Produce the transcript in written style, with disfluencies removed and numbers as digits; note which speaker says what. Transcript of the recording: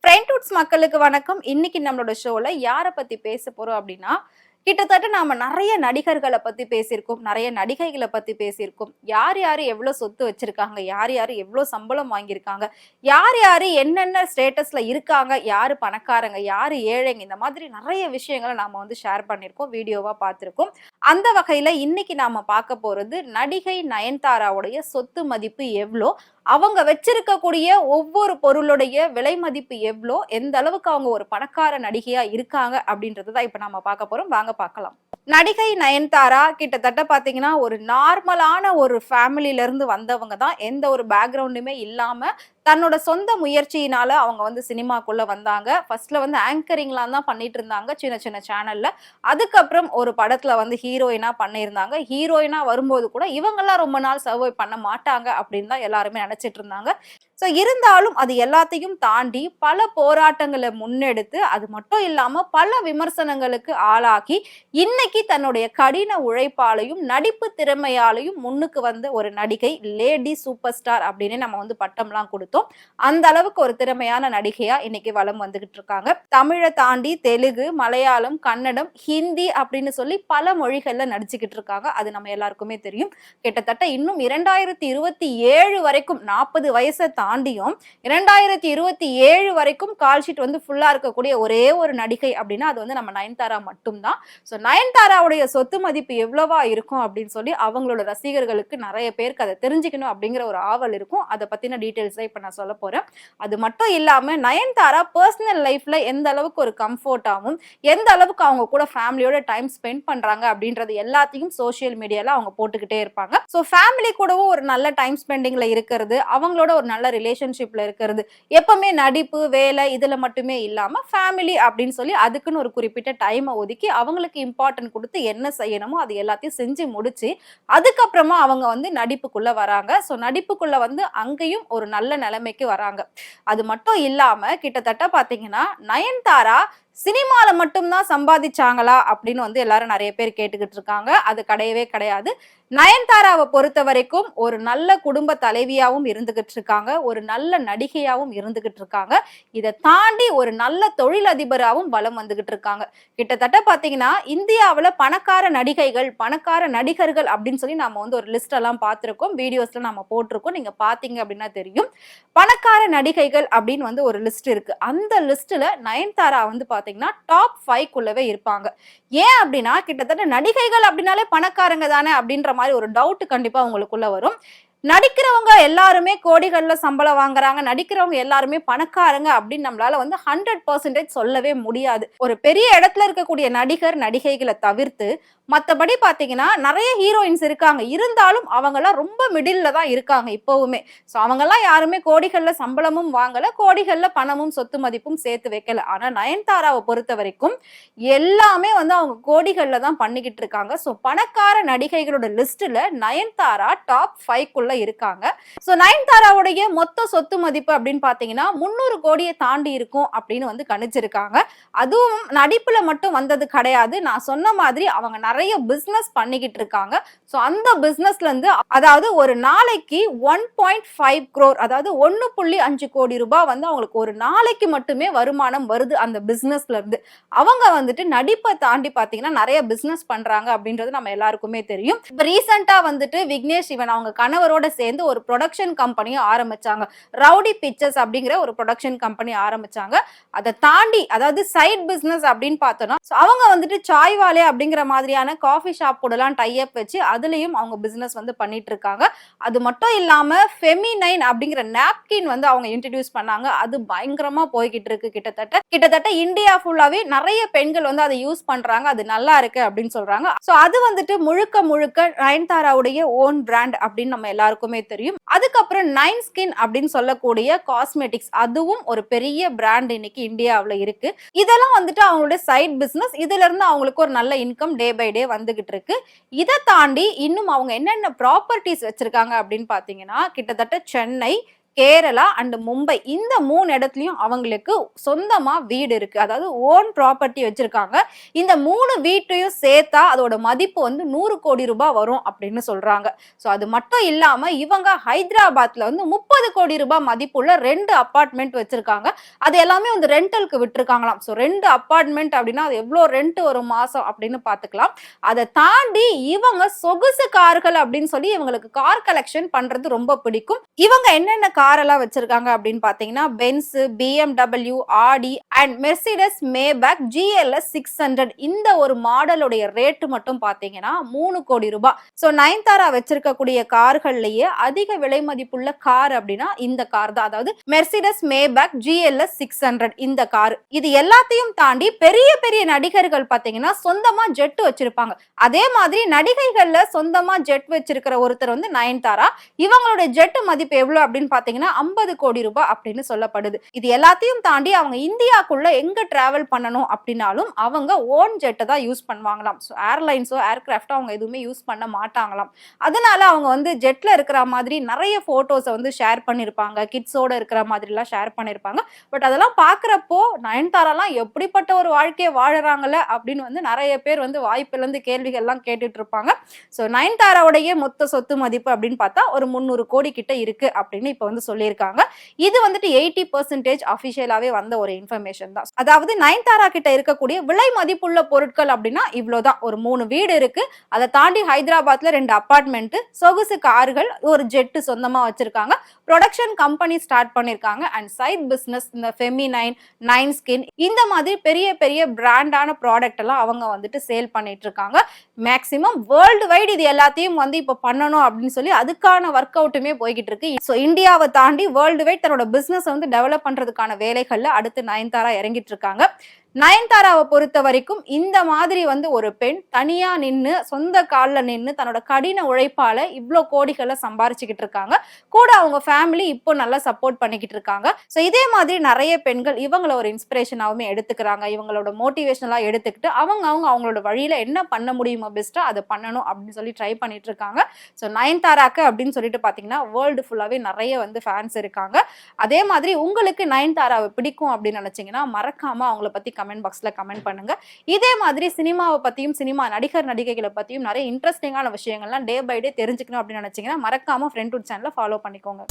Speaker 1: ஃப்ரெண்ட்ஹுட்ஸ் மக்களுக்கு வணக்கம். இன்னைக்கு நம்மளோட ஷோல யார பத்தி பேச போறோம் அப்படின்னா, கிட்டத்தட்ட நாம நெறைய நடிகர்கள பத்தி பேசியிருக்கோம். நெறைய நடிகைகள பத்தி பேசியிருக்கோம். யார் யாரு எவ்ளோ சொத்து வச்சிருக்காங்க? யார் யாரு எவ்ளோ சம்பளம் வாங்கியிருக்காங்க? யார் யாரு என்னென்ன ஸ்டேட்டஸ்ல இருக்காங்க? யாரு பணக்காரங்க? யாரு ஏழைங்க? இந்த மாதிரி நெறைய விஷயங்கள நாம ஷேர் பண்ணியிருக்கோம். வீடியோவா பார்த்திருக்கோம். அந்த வகையில இன்னைக்கு நாம பார்க்க போறது நடிகை நயன்தாராவுடைய சொத்து மதிப்பு எவ்ளோ? அவங்க வச்சிருக்கக்கூடிய ஒவ்வொரு பொருளுடைய விலை மதிப்பு எவ்ளோ? எந்த அளவுக்கு அவங்க ஒரு பணக்கார நடிகையா இருக்காங்க? அப்படின்றத தான் இப்ப நாம பார்க்க போறோம். வாங்க பார்க்கலாம். நடிகை நயன்தாரா கிட்டத்தட்ட பார்த்தீங்கன்னா, ஒரு நார்மலான ஒரு ஃபேமிலில இருந்து வந்தவங்க தான். எந்த ஒரு பேக்கிரவுண்டுமே இல்லாம, தன்னோட சொந்த முயற்சியினால அவங்க சினிமாக்குள்ள வந்தாங்க. ஃபர்ஸ்ட்ல ஆங்கரிங்லாம் தான் பண்ணிட்டு இருந்தாங்க, சின்ன சின்ன சேனல்ல. அதுக்கப்புறம் ஒரு படத்துல ஹீரோயினா பண்ணியிருந்தாங்க. ஹீரோயினா வரும்போது கூட இவங்கலாம் ரொம்ப நாள் சர்வை பண்ண மாட்டாங்க அப்படின்னு தான் எல்லாருமே நினைச்சிட்டு இருந்தாங்க. ஸோ இருந்தாலும் அது எல்லாத்தையும் தாண்டி பல போராட்டங்களை முன்னெடுத்து, அது மட்டும் இல்லாம பல விமர்சனங்களுக்கு ஆளாகி, இன்னைக்கு தன்னுடைய கடின உழைப்பாலையும், நடிப்பு திறமையாலையும் முன்னுக்கு வந்த ஒரு நடிகை, லேடி சூப்பர் ஸ்டார் அப்படின்னு நம்ம பட்டம்லாம் கொடுத்தோம். அந்த அளவுக்கு ஒரு திறமையான நடிகையா இன்னைக்கு வலம் வந்துகிட்டு இருக்காங்க. தமிழை தாண்டி தெலுங்கு, மலையாளம், கன்னடம், ஹிந்தி அப்படின்னு சொல்லி பல மொழிகள்ல நடிச்சுக்கிட்டு இருக்காங்க. அது நம்ம எல்லாருக்குமே தெரியும். கிட்டத்தட்ட இன்னும் 2027 வரைக்கும் 40 வயசை தாண்டியும் 2027 வரைக்கும் கால்ஷீட் ஃபுல்லா இருக்கக்கூடிய ஒரே ஒரு நடிகை அப்படின்னா அது நம்ம நயன்தாரா மட்டும்தான். ஸோ நயன்தாராவுடைய சொத்து மதிப்பு எவ்வளவா இருக்கும் அப்படின்னு சொல்லி அவங்களோட ரசிகர்களுக்கு நிறைய பேருக்கு அதை தெரிஞ்சுக்கணும் அப்படிங்கிற ஒரு ஆவல் இருக்கும். அதை பத்தின டீடைல்ஸ் தான் இப்ப நான் சொல்ல போறேன். அது மட்டும் இல்லாம நயன்தாரா பர்சனல் லைஃப்ல எந்த அளவுக்கு ஒரு கம்ஃபர்ட்டாவும், எந்த அளவுக்கு அவங்க கூட ஃபேமிலியோட டைம் ஸ்பெண்ட் பண்றாங்க அப்படின்றது எல்லாத்தையும் சோசியல் மீடியால அவங்க போட்டுக்கிட்டே இருப்பாங்க. ஸோ ஃபேமிலி கூடவும் ஒரு நல்ல டைம் ஸ்பெண்டிங்ல இருக்கிறது, அவங்களோட ஒரு நல்ல ரிலேஷன்ஷிப்ல இருக்கிறது, எப்பவுமே நடிப்பு வேலை இதுல மட்டுமே இல்லாம ஃபேமிலி அப்படின்னு சொல்லி அதுக்குன்னு ஒரு குறிப்பிட்ட டைமை ஒதுக்கி அவங்களுக்கு இம்பார்ட்டன்ட் கொடுத்து என்ன செய்யணுமோ அது எல்லாத்தையும் செஞ்சு முடிச்சு அதுக்கப்புறமா அவங்க நடிப்புக்குள்ள வராங்க. ஸோ நடிப்புக்குள்ள அங்கேயும் ஒரு நல்ல நிலைமைக்கு வராங்க. அது மட்டும் இல்லாம கிட்டத்தட்ட பாத்தீங்கன்னா நயன்தாரா சினிமால மட்டும்தான் சம்பாதிச்சாங்களா அப்படின்னு எல்லாரும் நிறைய பேர் கேட்டுக்கிட்டு இருக்காங்க. அது கிடையவே கிடையாது. நயன்தாராவை பொறுத்த வரைக்கும் ஒரு நல்ல குடும்ப தலைவியாவும் இருந்துகிட்டு இருக்காங்க, ஒரு நல்ல நடிகையாவும் இருந்துகிட்டு இருக்காங்க. இதை தாண்டி ஒரு நல்ல தொழிலதிபராகவும் வலம் வந்துகிட்டு இருக்காங்க. கிட்டத்தட்ட பாத்தீங்கன்னா இந்தியாவுல பணக்கார நடிகைகள், பணக்கார நடிகர்கள் அப்படின்னு சொல்லி நாம ஒரு லிஸ்ட் எல்லாம் பார்த்திருக்கோம், வீடியோஸ்ல நம்ம போட்டிருக்கோம். நீங்க பாத்தீங்க அப்படின்னா தெரியும். பணக்கார நடிகைகள் அப்படின்னு ஒரு லிஸ்ட் இருக்கு. அந்த லிஸ்ட்ல நயன்தாரா பாத்தீங்கன்னா டாப் 5 இருப்பாங்க. ஏன் அப்படின்னா கிட்டத்தட்ட நடிகைகள் அப்படின்னாலே பணக்காரங்க தானே அப்படின்ற மாதிரி ஒரு டவுட் கண்டிப்பா உங்களுக்குள்ள வரும். நடிக்கிறவங்க எல்லாருமே கோடிகள்ல சம்பளம் வாங்குறாங்க, நடிக்கிறவங்க எல்லாருமே பணக்காரங்க அப்படின்னு நம்மளால 100% சொல்லவே முடியாது. ஒரு பெரிய இடத்துல இருக்கக்கூடிய நடிகர் நடிகைகளை தவிர்த்து மத்தபடி பாத்தீங்கன்னா நிறைய ஹீரோயின்ஸ் இருக்காங்க. இருந்தாலும் அவங்கெல்லாம் ரொம்ப மிடில்ல தான் இருக்காங்க இப்பவுமே. சோ அவங்கெல்லாம் யாருமே கோடிகள்ல சம்பளமும் வாங்கல, கோடிகள்ல பணமும் சொத்து மதிப்பும் சேர்த்து வைக்கல. ஆனா நயன்தாராவை பொறுத்த வரைக்கும் எல்லாமே அவங்க கோடிகள்ல தான் பண்ணிக்கிட்டு இருக்காங்க. சோ பணக்கார நடிகைகளோட லிஸ்ட்ல நயன்தாரா டாப் 5 இருக்காங்க. சோ நயன்தாராவுடைய மொத்த சொத்து மதிப்பு அப்படின்னு பாத்தீங்கன்னா 300 கோடியை தாண்டி இருக்கும் அப்படின்னு கணிச்சிருக்காங்க. அதுவும் நடிப்புல மட்டும் வந்தது கிடையாது. நான் சொன்ன மாதிரி அவங்க நிறைய பிசினஸ் பண்ணிக்கிட்டு இருக்காங்க. சோ அந்த பிசினஸ்ல இருந்து அதாவது ஒரு நாளைக்கு 1.5 crore அதாவது 1.5 கோடி ரூபாய் அவங்களுக்கு ஒரு நாளைக்கு மட்டுமே வருமானம் வருது அந்த பிசினஸ்ல இருந்து. அவங்க நடிப்பை தாண்டி பாத்தீங்கன்னா நிறைய பிசினஸ் பண்றாங்க அப்படின்றது நம்ம எல்லாருக்குமே தெரியும். இப்ப ரீசெண்டா விக்னேஷ் சிவன் அவங்க கணவரோட சேர்ந்து ஒரு ப்ரொடக்ஷன் கம்பெனியை ஆரம்பிச்சாங்க. ரவுடி பிக்சர்ஸ் அப்படிங்கிற ஒரு ப்ரொடக்ஷன் கம்பெனி ஆரம்பிச்சாங்க. அதை தாண்டி அதாவது சைட் பிசினஸ் அப்படின்னு பார்த்தோம்னா அவங்க சாய்வாலே அப்படிங்கிற மாதிரியான காஃபி ஷாப் கூடலாம் டை அப் வச்சு அதுலயும் அவங்க பிசினஸ் பண்ணிட்டு இருக்காங்க. அது மட்டும் இல்லாம ஃபெமினைன் அப்படிங்கிற நாப்கின் அவங்க இன்ட்ரோடியூஸ் பண்ணாங்க. அது பயங்கரமா போய்கிட்டு இருக்கு. கிட்டத்தட்ட இந்தியா ஃபுல்லாவே நிறைய பெண்கள் அதை யூஸ் பண்றாங்க. அது நல்லா இருக்கு அப்படின்னு சொல்றாங்க. சோ அது முழுக்க முழுக்க நயன்தாராவுடைய ஓன் பிராண்ட் அப்படின்னு நம்ம எல்லாருக்குமே தெரியும். அதுக்கப்புறம் நைன் ஸ்கின் அப்படின்னு சொல்லக்கூடிய காஸ்மெட்டிக்ஸ், அதுவும் ஒரு பெரிய பிராண்ட் இன்னைக்கு இந்தியாவுல இருக்கு. இதெல்லாம் அவங்களுடைய சைட் பிசினஸ். இதுல இருந்து அவங்களுக்கு ஒரு நல்ல இன்கம் டே பை டே வந்துகிட்டு இருக்கு. இதை தாண்டி இன்னும் அவங்க என்னென்ன ப்ராப்பர்ட்டிஸ் வச்சிருக்காங்க அப்படின்னு பாத்தீங்கன்னா கிட்டத்தட்ட சென்னை, கேரளா அண்ட் மும்பை இந்த 3 இடத்துலயும் அவங்களுக்கு சொந்தமா வீடு இருக்கு. அதாவது ஓன் ப்ராப்பர்ட்டி வச்சிருக்காங்க. இந்த 3 வீட்டையும் சேர்த்தா அதோட மதிப்பு வந்து 100 கோடி ரூபாய் வரும் அப்படின்னு சொல்றாங்க. சோ அது மட்டும் இல்லாம இவங்க ஹைதராபாத்ல வந்து 30 கோடி ரூபாய் மதிப்புள்ள 2 அபார்ட்மெண்ட் வச்சிருக்காங்க. அது எல்லாமே வந்து ரெண்டலுக்கு விட்டுருக்காங்களாம். சோ 2 அபார்ட்மெண்ட் அப்படின்னா அது எவ்வளவு ரெண்ட் ஒரு மாசம் அப்படின்னு பாத்துக்கலாம். அதை தாண்டி இவங்க சொகுசு கார்கள் அப்படின்னு சொல்லி இவங்களுக்கு கார் கலெக்ஷன் பண்றது ரொம்ப பிடிக்கும். இவங்க என்னென்ன கார் எல்லாம் வச்சிருக்காங்க அப்படின்னு பாத்தீங்கன்னா Benz, BMW, Aadi and Mercedes Maybach GLS 600 இந்த ஒரு மாடலுடைய ரேட் மட்டும் பாத்தீங்கன்னா 3 கோடி ரூபாய். சோ நயன்தாரா வச்சிருக்கக்கூடிய கார்கள்லயே அதிக விலை மதிப்புள்ள கார் அப்படின்னா இந்த கார் தான். அதாவது மெர்சிடஸ் மேபேக் GLS 600 இந்த கார். இது எல்லாத்தையும் தாண்டி பெரிய பெரிய நடிகர்கள் பாத்தீங்கன்னா சொந்தமா ஜெட் வச்சிருப்பாங்க. அதே மாதிரி நடிகைகள்ல சொந்தமா ஜெட் வச்சிருக்கிற ஒருத்தர் வந்து நயன்தாரா. இவங்களோட ஜெட் மதிப்பு எவ்வளவு அப்படின்னு பாத்தீங்கன்னா 50 கோடி ரூபாய் அப்படின்னு சொல்லப்படுது. இது எல்லாத்தையும் தாண்டி அவங்க இந்தியாக்குள்ள எங்க டிராவல் பண்ணணும் அப்படின்னாலும் அவங்க ஓன் ஜெட்டை தான் யூஸ் பண்ணுவாங்களாம். ஸோ ஏர்லைன்ஸோ ஏர்கிராஃப்டோ அவங்க எதுவுமே யூஸ் பண்ண மாட்டாங்களாம். அதனால அவங்க வந்து ஜெட்ல இருக்கிற மாதிரி நிறைய போட்டோஸை வந்து ஷேர் பண்ணியிருப்பாங்க. கிட்ஸோட இருக்கிற மாதிரிலாம் ஷேர் பண்ணியிருப்பாங்க. பட் அதெல்லாம் பார்க்குறப்போ நயன்தாராலாம் எப்படிப்பட்ட ஒரு வாழ்க்கையை வாழறாங்கல்ல அப்படின்னு வந்து நிறைய பேர் வந்து வாய்ப்பிலிருந்து கேள்விகள்லாம் கேட்டுட்டு இருப்பாங்க. ஸோ நயன்தாராவுடைய மொத்த சொத்து மதிப்பு அப்படின்னு பார்த்தா ஒரு 300 கோடி கிட்ட இருக்கு அப்படின்னு இப்போ வந்து சொல்லியிருக்காங்க. இது வந்துட்டு 80% அபிஷியலாவே வந்த ஒரு இன்ஃபர்மேஷன் தான். அதாவது நயன்தாரா கிட்ட இருக்கக்கூடிய விலை மதிப்புள்ள பொருட்கள் அப்படின்னா இவ்வளவுதான். ஒரு 3 வீடு இருக்கு. அதை தாண்டி ஹைதராபாத்ல 2 அபார்ட்மெண்ட், சொகுசு கார்கள், ஒரு ஜெட் சொந்தமா வச்சிருக்காங்க. ப்ரொடக்ஷன் கம்பெனி ஸ்டார்ட் பண்ணிருக்காங்க. அண்ட் சைட் பிசினஸ் இந்த ஃபெமினைன், நைன் ஸ்கின் இந்த மாதிரி பெரிய பெரிய பிராண்டான ப்ராடக்ட் எல்லாம் அவங்க வந்துட்டு சேல் பண்ணிட்டு இருக்காங்க. மேக்சிமம் வேர்ல்டு வைட் இது எல்லாத்தையும் வந்து இப்போ பண்ணணும் அப்படின்னு சொல்லி அதுக்கான ஒர்க் அவுட்டுமே போய்கிட்டு இருக்கு. ஸோ இந்தியாவை தாண்டி வேர்ல்டு வைட் தன்னோட பிசினஸ் வந்து டெவலப் பண்றதுக்கான வேலைகள்ல அடுத்து நயன்தாரா இறங்கிட்டு இருக்காங்க. நயன்தாராவை பொறுத்த வரைக்கும் இந்த மாதிரி வந்து ஒரு பெண் தனியா நின்று சொந்த காலில் நின்று தன்னோட கடின உழைப்பால இவ்வளோ கோடிகளை சம்பாரிச்சுக்கிட்டு இருக்காங்க. கூட அவங்க ஃபேமிலி இப்போ நல்லா சப்போர்ட் பண்ணிக்கிட்டு இருக்காங்க. ஸோ இதே மாதிரி நிறைய பெண்கள் இவங்கள ஒரு இன்ஸ்பிரேஷனாகவும் எடுத்துக்கிறாங்க. இவங்களோட மோட்டிவேஷனலாக எடுத்துக்கிட்டு அவங்களோட வழியில என்ன பண்ண முடியுமோ பெஸ்ட்டா அதை பண்ணணும் அப்படின்னு சொல்லி ட்ரை பண்ணிட்டு இருக்காங்க. ஸோ நயன்தாராக்கு அப்படின்னு சொல்லிட்டு பார்த்தீங்கன்னா வேர்ல்டு ஃபுல்லாகவே நிறைய வந்து ஃபேன்ஸ் இருக்காங்க. அதே மாதிரி உங்களுக்கு நயன்தாராவை பிடிக்கும் அப்படின்னு நினைச்சீங்கன்னா மறக்காம அவங்கள பத்தி கமெண்ட் பாக்ஸ்ல கமெண்ட் பண்ணுங்க. இதே மாதிரி சினிமாவை பத்தியும் சினிமா நடிகர் நடிகைகளை பத்தியும் நிறைய இன்ட்ரெஸ்டிங்கான விஷயங்கள்லாம் டே பை டே தெரிஞ்சுக்கணும் அப்படின்னு நினைச்சீங்கன்னா மறக்காம ஃப்ரெண்ட்வுட் சேனலை ஃபாலோ பண்ணிக்கோங்க.